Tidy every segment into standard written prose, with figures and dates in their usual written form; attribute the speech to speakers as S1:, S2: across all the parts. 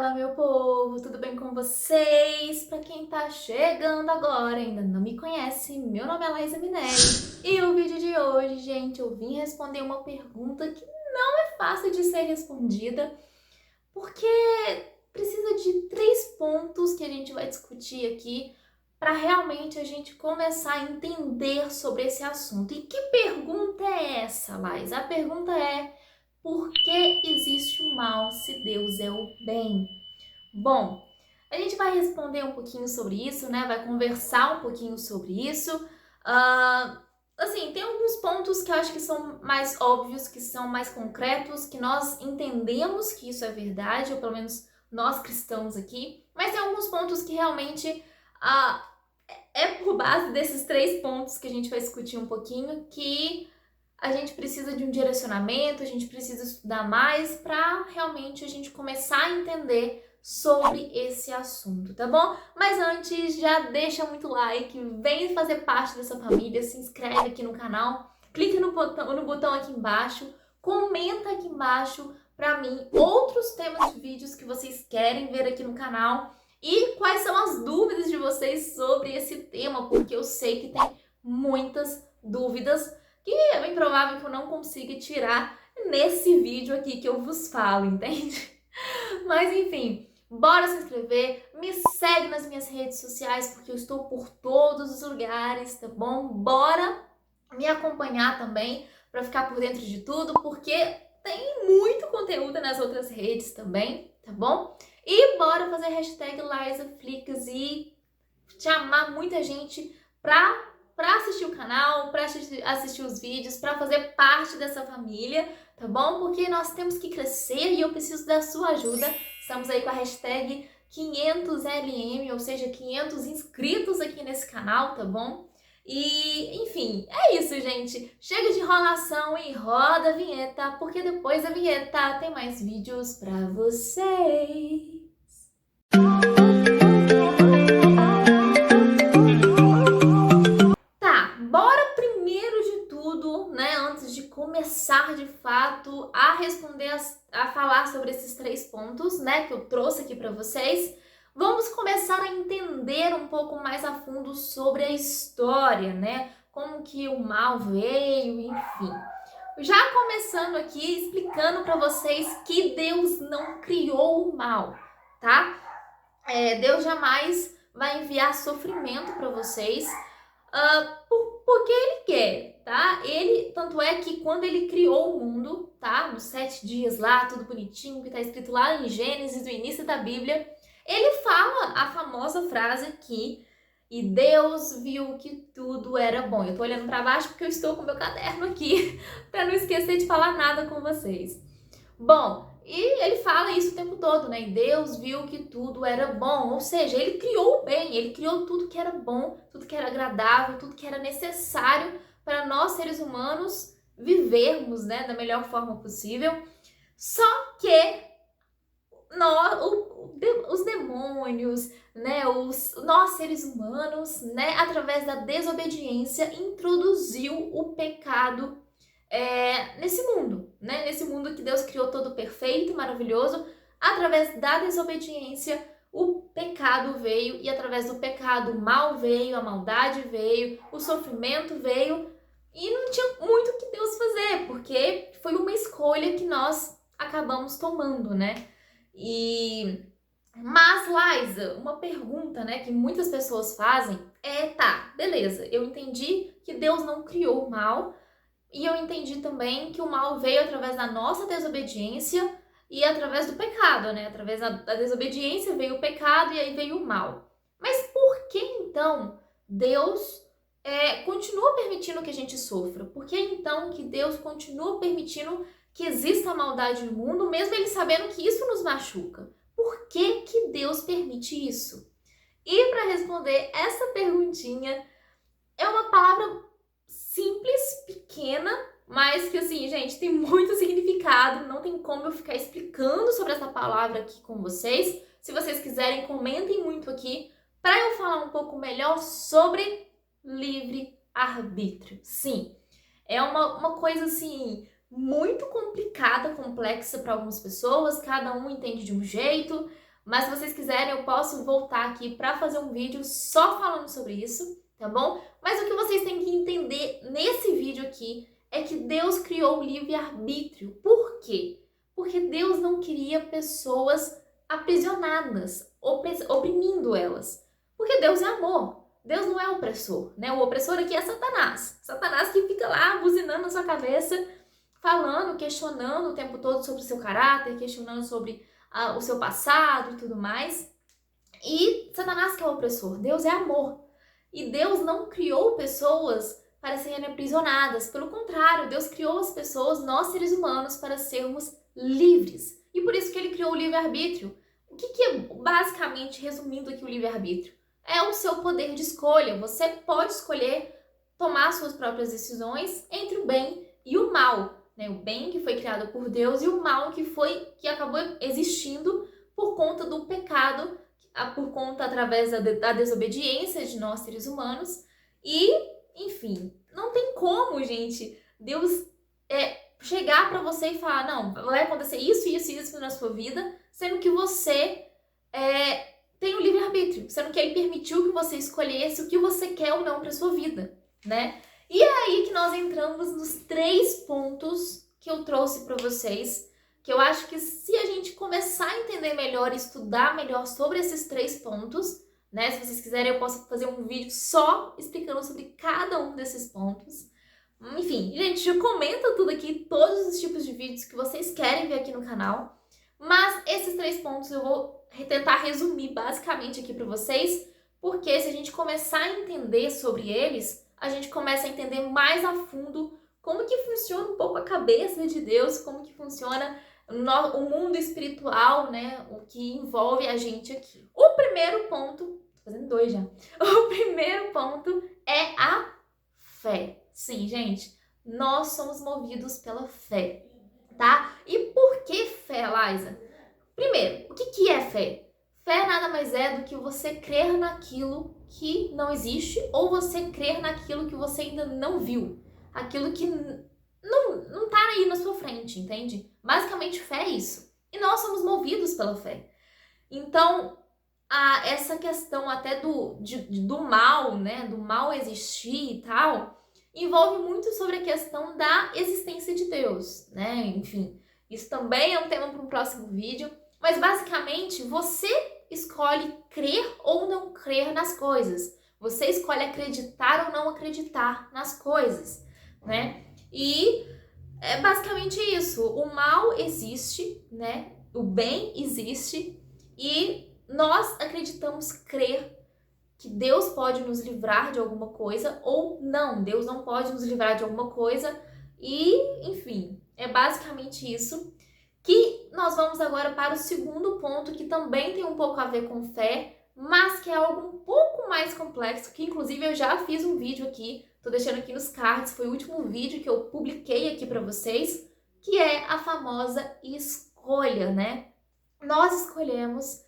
S1: Fala, meu povo, tudo bem com vocês? Para quem tá chegando agora e ainda não me conhece, meu nome é Laísa Minelli e o vídeo de hoje, gente, eu vim responder uma pergunta que não é fácil de ser respondida, porque precisa de 3 pontos que a gente vai discutir aqui para realmente a gente começar a entender sobre esse assunto. E que pergunta é essa, Laís? A pergunta é: por que existe o mal se Deus é o bem? Bom, a gente vai responder um pouquinho sobre isso, né? Vai conversar um pouquinho sobre isso. Ah, assim, tem alguns pontos que eu acho que são mais óbvios, que são mais concretos, que nós entendemos que isso é verdade, ou pelo menos nós cristãos aqui. Mas tem alguns pontos que realmente ah, é por base desses 3 pontos que a gente vai discutir um pouquinho que a gente precisa de um direcionamento, a gente precisa estudar mais para realmente a gente começar a entender sobre esse assunto, tá bom? Mas antes, já deixa muito like, vem fazer parte dessa família, se inscreve aqui no canal, clica no botão aqui embaixo, comenta aqui embaixo para mim outros temas de vídeos que vocês querem ver aqui no canal e quais são as dúvidas de vocês sobre esse tema, porque eu sei que tem muitas dúvidas que é bem provável que eu não consiga tirar nesse vídeo aqui que eu vos falo, entende? Mas enfim, bora se inscrever, me segue nas minhas redes sociais porque eu estou por todos os lugares, tá bom? Bora me acompanhar também para ficar por dentro de tudo, porque tem muito conteúdo nas outras redes também, tá bom? E bora fazer hashtag LaisaFlix e chamar muita gente pra assistir o canal, pra assistir os vídeos, pra fazer parte dessa família, tá bom? Porque nós temos que crescer e eu preciso da sua ajuda. Estamos aí com a hashtag 500LM, ou seja, 500 inscritos aqui nesse canal, tá bom? E, enfim, é isso, gente. Chega de enrolação e roda a vinheta, porque depois da vinheta tem mais vídeos pra vocês. Bora primeiro de tudo, né, antes de começar de fato a responder, a falar sobre esses 3 pontos, né, que eu trouxe aqui para vocês, vamos começar a entender um pouco mais a fundo sobre a história, né, como que o mal veio, enfim. Já começando aqui explicando para vocês que Deus não criou o mal, tá? Deus jamais vai enviar sofrimento para vocês, porque ele quer, tá? Tanto é que quando ele criou o mundo, tá? Nos 7 dias lá, tudo bonitinho, que tá escrito lá em Gênesis, no início da Bíblia, ele fala a famosa frase aqui: e Deus viu que tudo era bom. Eu tô olhando para baixo porque eu estou com meu caderno aqui, para não esquecer de falar nada com vocês. Bom, e ele fala isso o tempo todo, né? E Deus viu que tudo era bom, ou seja, ele criou o bem, ele criou tudo que era bom, tudo que era agradável, tudo que era necessário para nós seres humanos vivermos, né, da melhor forma possível. Só que os demônios, né, nós seres humanos, né, através da desobediência, introduziu o pecado nesse mundo, né? Nesse mundo que Deus criou todo perfeito, maravilhoso, através da desobediência, o pecado veio e através do pecado o mal veio, a maldade veio, o sofrimento veio e não tinha muito o que Deus fazer, porque foi uma escolha que nós acabamos tomando, né? Mas, Laísa, uma pergunta, né, que muitas pessoas fazem tá, beleza, eu entendi que Deus não criou o mal, e eu entendi também que o mal veio através da nossa desobediência e através do pecado, né? Através da desobediência veio o pecado e aí veio o mal. Mas por que então Deus continua permitindo que a gente sofra? Por que então que Deus continua permitindo que exista a maldade no mundo, mesmo ele sabendo que isso nos machuca? Por que que Deus permite isso? E para responder essa perguntinha, é uma palavra simples, pequena, mas que assim, gente, tem muito significado, não tem como eu ficar explicando sobre essa palavra aqui com vocês. Se vocês quiserem, comentem muito aqui para eu falar um pouco melhor sobre livre-arbítrio. Sim, é uma coisa assim muito complicada, complexa para algumas pessoas, cada um entende de um jeito, Mas se vocês quiserem, eu posso voltar aqui para fazer um vídeo só falando sobre isso, tá bom? Mas o que vocês têm que entender nesse vídeo aqui é que Deus criou o livre-arbítrio. Por quê? Porque Deus não queria pessoas aprisionadas, oprimindo elas. Porque Deus é amor. Deus não é opressor, né? O opressor aqui é Satanás. Satanás que fica lá buzinando na sua cabeça, falando, questionando o tempo todo sobre o seu caráter, questionando sobre o seu passado e tudo mais. E Satanás que é o opressor. Deus é amor. E Deus não criou pessoas para serem aprisionadas. Pelo contrário, Deus criou as pessoas, nós seres humanos, para sermos livres. E por isso que ele criou o livre-arbítrio. O que é, basicamente, resumindo aqui o livre-arbítrio? É o seu poder de escolha. Você pode escolher tomar suas próprias decisões entre o bem e o mal, né? O bem que foi criado por Deus e o mal que acabou existindo por conta do pecado, por conta através da desobediência de nós seres humanos. E, enfim, não tem como, gente, Deus chegar para você e falar, não, vai acontecer isso, isso e isso na sua vida, sendo que você tem o livre-arbítrio, sendo que ele permitiu que você escolhesse o que você quer ou não para sua vida, né? E é aí que nós entramos nos 3 pontos que eu trouxe para vocês, que eu acho que se a gente começar a entender melhor e estudar melhor sobre esses 3 pontos, né? Se vocês quiserem, eu posso fazer um vídeo só explicando sobre cada um desses pontos. Enfim, gente, comenta tudo aqui, todos os tipos de vídeos que vocês querem ver aqui no canal. Mas esses 3 pontos eu vou tentar resumir basicamente aqui para vocês, porque se a gente começar a entender sobre eles, a gente começa a entender mais a fundo como que funciona um pouco a cabeça de Deus, como que funciona o mundo espiritual, né? O que envolve a gente aqui. O primeiro ponto, tô fazendo 2 já. O primeiro ponto é a fé. Sim, gente, nós somos movidos pela fé, tá? E por que fé, Liza? Primeiro, o que é fé? Fé nada mais é do que você crer naquilo que não existe ou você crer naquilo que você ainda não viu. Aquilo que não tá aí na sua frente, entende? Basicamente, fé é isso. E nós somos movidos pela fé. Então, essa questão até do mal, né? Do mal existir e tal, envolve muito sobre a questão da existência de Deus, né? Enfim, isso também é um tema para um próximo vídeo. Mas, basicamente, você escolhe crer ou não crer nas coisas. Você escolhe acreditar ou não acreditar nas coisas, né? E é basicamente isso. O mal existe, né? O bem existe e nós acreditamos crer que Deus pode nos livrar de alguma coisa ou não, Deus não pode nos livrar de alguma coisa e, enfim, é basicamente isso. Que nós vamos agora para o segundo ponto, que também tem um pouco a ver com fé, mas que é algo um pouco mais complexo, que inclusive eu já fiz um vídeo aqui, tô deixando aqui nos cards, foi o último vídeo que eu publiquei aqui para vocês, que é a famosa escolha, né? Nós escolhemos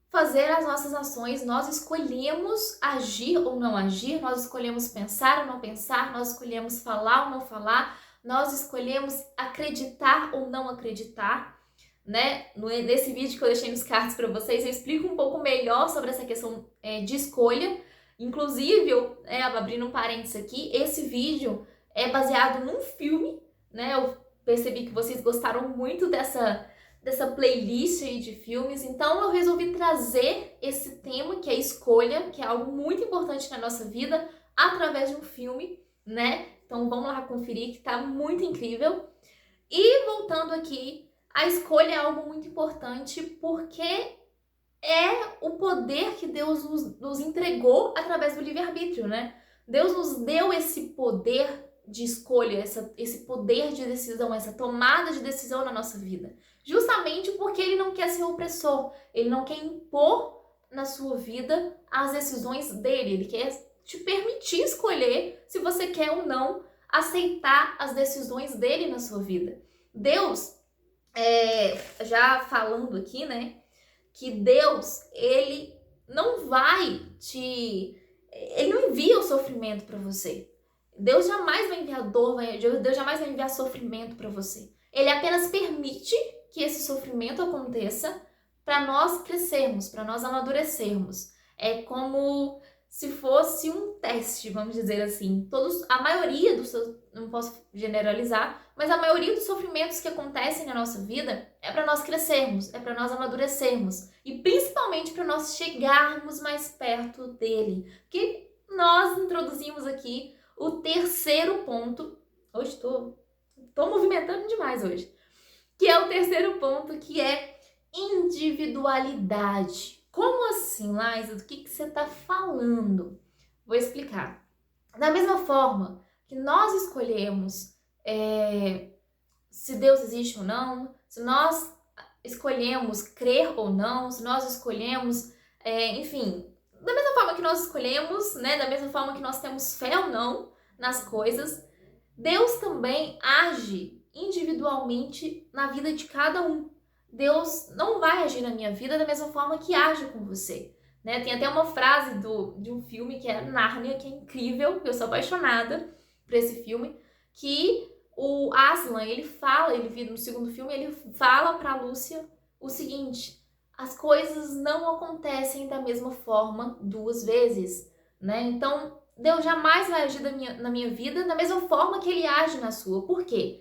S1: fazer as nossas ações, nós escolhemos agir ou não agir, nós escolhemos pensar ou não pensar, nós escolhemos falar ou não falar, nós escolhemos acreditar ou não acreditar, né? Nesse vídeo que eu deixei nos cards para vocês, eu explico um pouco melhor sobre essa questão de escolha. Inclusive, abrindo um parênteses aqui, esse vídeo é baseado num filme, né? Eu percebi que vocês gostaram muito dessa playlist aí de filmes, então eu resolvi trazer esse tema, que é escolha, que é algo muito importante na nossa vida, através de um filme, né? Então vamos lá conferir, que tá muito incrível. E voltando aqui, a escolha é algo muito importante porque é o poder que Deus nos entregou através do livre-arbítrio, né? Deus nos deu esse poder de escolha, esse poder de decisão, essa tomada de decisão na nossa vida. Justamente porque ele não quer ser opressor, ele não quer impor na sua vida as decisões dele, ele quer te permitir escolher se você quer ou não aceitar as decisões dele na sua vida. Deus, já falando aqui, né, que Deus, ele não envia o sofrimento para você. Deus jamais vai enviar dor, Deus jamais vai enviar sofrimento para você. Ele apenas permite que esse sofrimento aconteça para nós crescermos, para nós amadurecermos. É como se fosse um teste, vamos dizer assim. A maioria dos, não posso generalizar, mas a maioria dos sofrimentos que acontecem na nossa vida é para nós crescermos, é para nós amadurecermos e principalmente para nós chegarmos mais perto dele. Porque nós introduzimos aqui o terceiro ponto. Hoje estou movimentando demais hoje. Que é o terceiro ponto, que é individualidade. Como assim, Laisa? Do que você está falando? Vou explicar. Da mesma forma que nós escolhemos se Deus existe ou não, se nós escolhemos crer ou não, se nós escolhemos, enfim, da mesma forma que nós escolhemos, né, da mesma forma que nós temos fé ou não nas coisas, Deus também age individualmente na vida de cada um. Deus não vai agir na minha vida da mesma forma que age com você, né? Tem até uma frase de um filme que é Nárnia, que é incrível, eu sou apaixonada por esse filme, que o Aslan, ele no segundo filme, ele fala pra Lúcia o seguinte: as coisas não acontecem da mesma forma duas vezes, né? Então, Deus jamais vai agir na minha vida da mesma forma que ele age na sua. Por quê?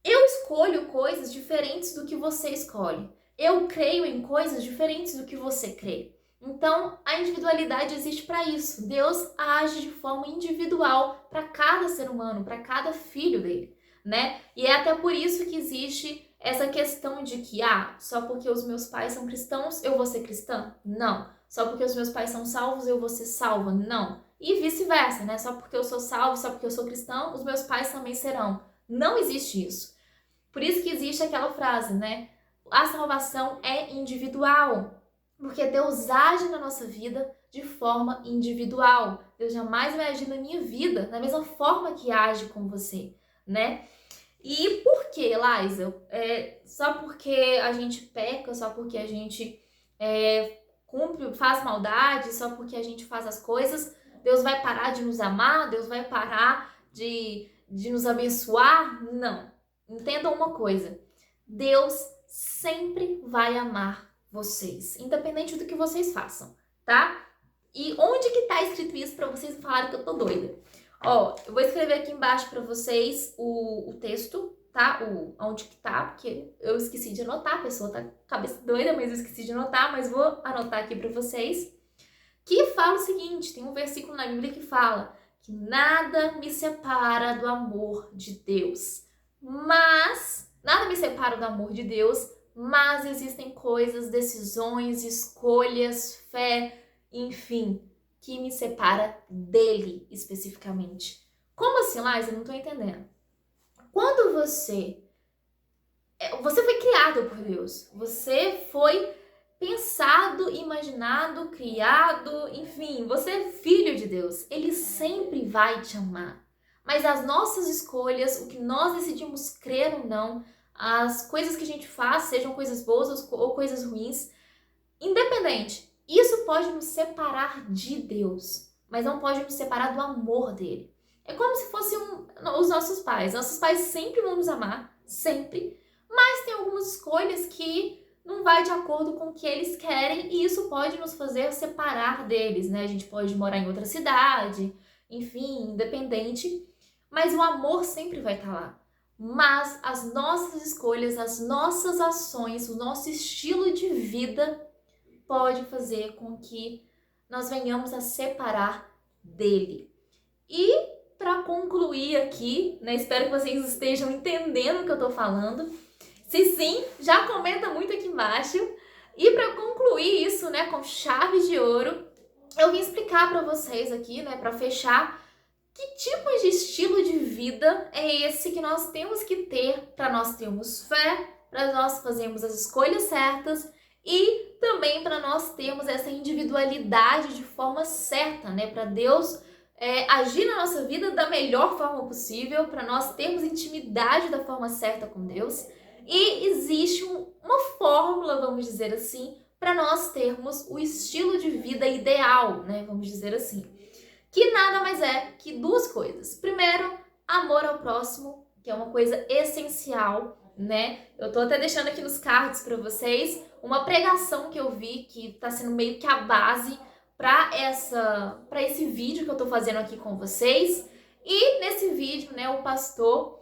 S1: Eu escolho coisas diferentes do que você escolhe. Eu creio em coisas diferentes do que você crê. Então, a individualidade existe para isso. Deus age de forma individual para cada ser humano, para cada filho dele, né? E é até por isso que existe essa questão de que, só porque os meus pais são cristãos, eu vou ser cristã? Não. Só porque os meus pais são salvos, eu vou ser salva? Não. E vice-versa, né? Só porque eu sou salvo, só porque eu sou cristão, os meus pais também serão. Não existe isso. Por isso que existe aquela frase, né? A salvação é individual, porque Deus age na nossa vida de forma individual. Deus jamais vai agir na minha vida da mesma forma que age com você, né? E por que, Laisa? Só porque a gente peca, só porque a gente faz maldade, só porque a gente faz as coisas, Deus vai parar de nos amar? Deus vai parar de nos abençoar? Não. Entendam uma coisa, Deus sempre vai amar vocês, independente do que vocês façam, tá? E onde que tá escrito isso pra vocês não falarem que eu tô doida? Ó, eu vou escrever aqui embaixo pra vocês o texto, tá? Onde que tá, porque eu esqueci de anotar, a pessoa tá com a cabeça doida, mas eu esqueci de anotar, mas vou anotar aqui pra vocês. Que fala o seguinte, tem um versículo na Bíblia que fala que nada me separa do amor de Deus. Mas, nada me separa do amor de Deus, mas existem coisas, decisões, escolhas, fé, enfim, que me separa dele especificamente. Como assim, Laís? Eu não tô entendendo. Quando você foi criado por Deus, você foi pensado, imaginado, criado, enfim, você é filho de Deus. Ele sempre vai te amar. Mas as nossas escolhas, o que nós decidimos crer ou não, as coisas que a gente faz, sejam coisas boas ou coisas ruins, independente, isso pode nos separar de Deus, mas não pode nos separar do amor dele. É como se fossem os nossos pais. Nossos pais sempre vão nos amar, sempre, mas tem algumas escolhas que não vai de acordo com o que eles querem e isso pode nos fazer separar deles, né? A gente pode morar em outra cidade, enfim, independente. Mas o amor sempre vai estar lá. Mas as nossas escolhas, as nossas ações, o nosso estilo de vida pode fazer com que nós venhamos a separar dele. E para concluir aqui, né, espero que vocês estejam entendendo o que eu tô falando. Se sim, já comenta muito aqui embaixo. E para concluir isso, né, com chave de ouro, eu vim explicar para vocês aqui, né, para fechar, que tipo de estilo de vida é esse que nós temos que ter para nós termos fé, para nós fazermos as escolhas certas e também para nós termos essa individualidade de forma certa, né? Para Deus agir na nossa vida da melhor forma possível, para nós termos intimidade da forma certa com Deus. E existe uma fórmula, vamos dizer assim, para nós termos o estilo de vida ideal, né? Vamos dizer assim. Que nada mais é que duas coisas. Primeiro, amor ao próximo, que é uma coisa essencial, né? Eu tô até deixando aqui nos cards para vocês uma pregação que eu vi que está sendo meio que a base para esse vídeo que eu tô fazendo aqui com vocês. E nesse vídeo, né, o pastor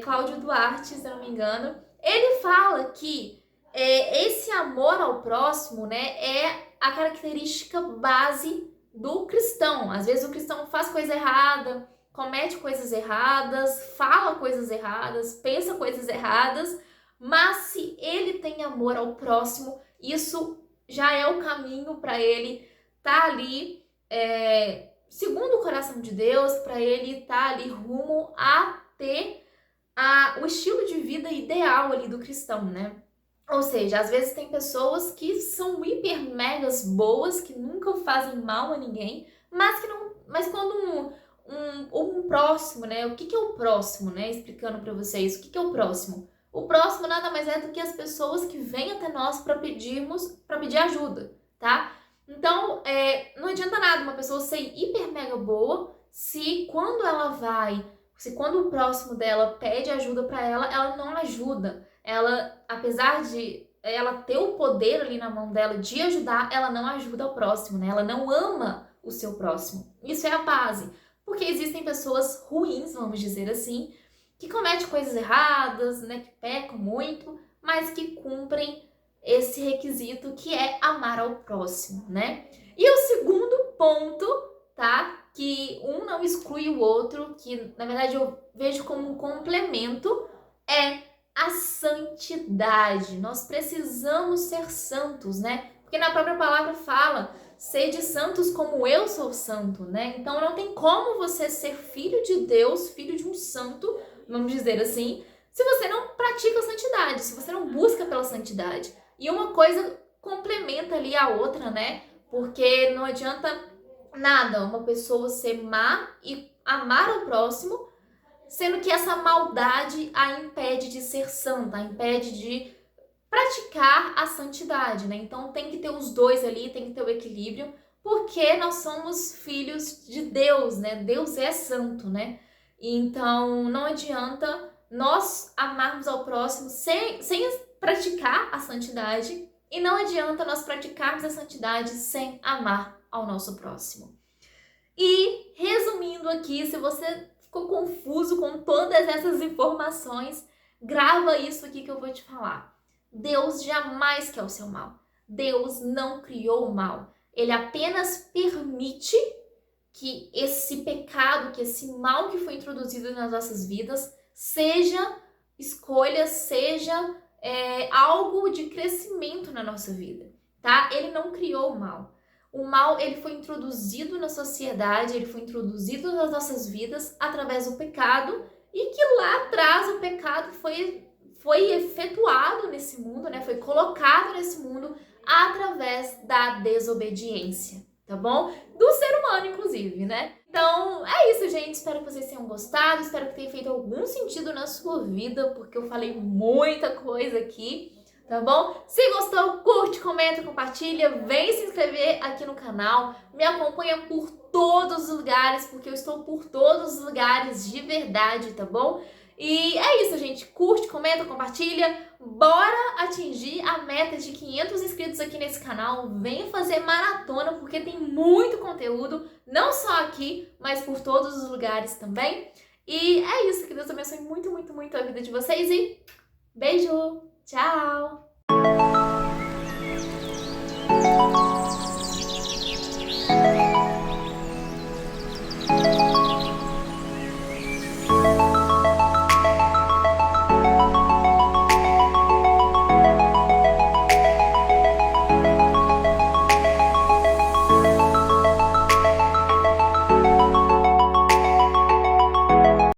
S1: Cláudio Duarte, se eu não me engano, ele fala que esse amor ao próximo, né, é a característica base do cristão. Às vezes o cristão faz coisa errada, comete coisas erradas, fala coisas erradas, pensa coisas erradas, mas se ele tem amor ao próximo, isso já é o caminho para ele estar ali segundo o coração de Deus, para ele estar ali rumo a ter o estilo de vida ideal ali do cristão, né? Ou seja, às vezes tem pessoas que são hiper megas boas, que nunca fazem mal a ninguém, mas quando um próximo, né? O que é o próximo, né? Explicando para vocês, o que é o próximo? O próximo nada mais é do que as pessoas que vêm até nós para pedir ajuda, tá? Então, não adianta nada uma pessoa ser hiper mega boa se quando o próximo dela pede ajuda para ela, ela não ajuda. Ela, apesar de ela ter o poder ali na mão dela de ajudar, ela não ajuda o próximo, né? Ela não ama o seu próximo. Isso é a base. Porque existem pessoas ruins, vamos dizer assim, que cometem coisas erradas, né? Que pecam muito, mas que cumprem esse requisito que é amar ao próximo, né? E o segundo ponto, tá? Que um não exclui o outro, que na verdade eu vejo como um complemento, é a santidade. Nós precisamos ser santos, né? Porque na própria palavra fala, sede santos como eu sou santo, né? Então não tem como você ser filho de Deus, filho de um santo, vamos dizer assim, se você não pratica a santidade, se você não busca pela santidade. E uma coisa complementa ali a outra, né? Porque não adianta nada uma pessoa ser má e amar o próximo, sendo que essa maldade a impede de ser santa, a impede de praticar a santidade, né? Então tem que ter os dois ali, tem que ter o equilíbrio, porque nós somos filhos de Deus, né? Deus é santo, né? Então não adianta nós amarmos ao próximo sem praticar a santidade, e não adianta nós praticarmos a santidade sem amar ao nosso próximo. E resumindo aqui, se você ficou confuso com todas essas informações, grava isso aqui que eu vou te falar. Deus jamais quer o seu mal. Deus não criou o mal. Ele apenas permite que esse pecado, que esse mal que foi introduzido nas nossas vidas, seja escolha, seja algo de crescimento na nossa vida, tá? Ele não criou o mal. O mal, ele foi introduzido na sociedade, ele foi introduzido nas nossas vidas através do pecado, e que lá atrás o pecado foi efetuado nesse mundo, né? Foi colocado nesse mundo através da desobediência, tá bom? Do ser humano, inclusive, né? Então, é isso, gente. Espero que vocês tenham gostado, espero que tenha feito algum sentido na sua vida, porque eu falei muita coisa aqui, tá bom? Se gostou, curte, comenta, compartilha, vem se inscrever aqui no canal, me acompanha por todos os lugares, porque eu estou por todos os lugares de verdade, tá bom? E é isso, gente. Curte, comenta, compartilha. Bora atingir a meta de 500 inscritos aqui nesse canal. Venha fazer maratona, porque tem muito conteúdo, não só aqui, mas por todos os lugares também. E é isso. Que Deus abençoe muito, muito, muito a vida de vocês e beijo! Tchau!